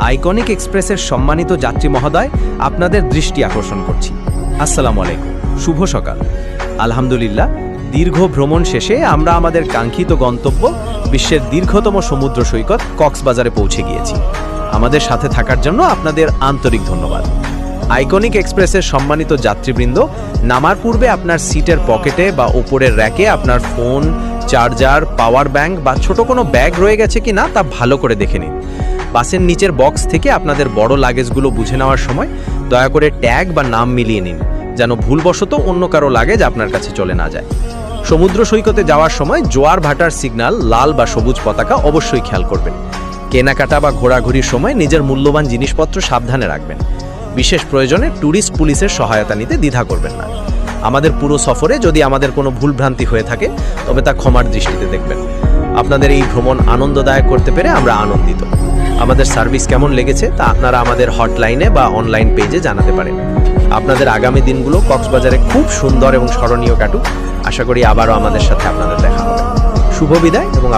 Iconic এক্সপ্রেসের সম্মানিত যাত্রী মহোদয়, আপনাদের দৃষ্টি আকর্ষণ করছি। আসসালামু আলাইকুম, শুভ সকাল। আলহামদুলিল্লাহ, দীর্ঘ ভ্রমণ শেষে আমরা আমাদের কাঙ্ক্ষিত গন্তব্য বিশ্বের দীর্ঘতম সমুদ্র সৈকত কক্সবাজারে পৌঁছে গিয়েছি। আমাদের সাথে থাকার জন্য আপনাদের আন্তরিক ধন্যবাদ। আইকনিক এক্সপ্রেসের সম্মানিত যাত্রীবৃন্দ, নামার পূর্বে আপনার সিটের পকেটে বা ওপরের র্যাকে আপনার ফোন, চার্জার, পাওয়ার ব্যাংক বা ছোট কোনো ব্যাগ রয়ে গেছে কিনা তা ভালো করে দেখে নিন। বাসের নিচের বক্স থেকে আপনাদের বড় লাগেজগুলো বুঝে নেওয়ার সময় দয়া করে ট্যাগ বা নাম মিলিয়ে নিন, যেন ভুলবশত অন্য কারো লাগেজ আপনার কাছে চলে না যায়। সমুদ্র সৈকতে যাওয়ার সময় জোয়ার ভাটার সিগন্যাল, লাল বা সবুজ পতাকা অবশ্যই খেয়াল করবেন। কেনাকাটা বা ঘোরাঘুরির সময় নিজের মূল্যবান জিনিসপত্র সাবধানে রাখবেন। বিশেষ প্রয়োজনে ট্যুরিস্ট পুলিশের সহায়তা নিতে দ্বিধা করবেন না। আমাদের পুরো সফরে যদি আমাদের কোনো ভুলভ্রান্তি হয়ে থাকে তবে তা ক্ষমার দৃষ্টিতে দেখবেন। আপনাদের এই ভ্রমণ আনন্দদায়ক করতে পেরে আমরা আনন্দিত। আমাদের সার্ভিস কেমন লেগেছে তা আপনারা আমাদের হটলাইনে বা অনলাইন পেজে জানাতে পারেন। আপনাদের আগামী দিনগুলো কক্সবাজারে খুব সুন্দর এবং স্মরণীয় কাটুক। আশা করি আবারও আমাদের সাথে আপনাদের দেখা হবে। শুভ বিদায় এবং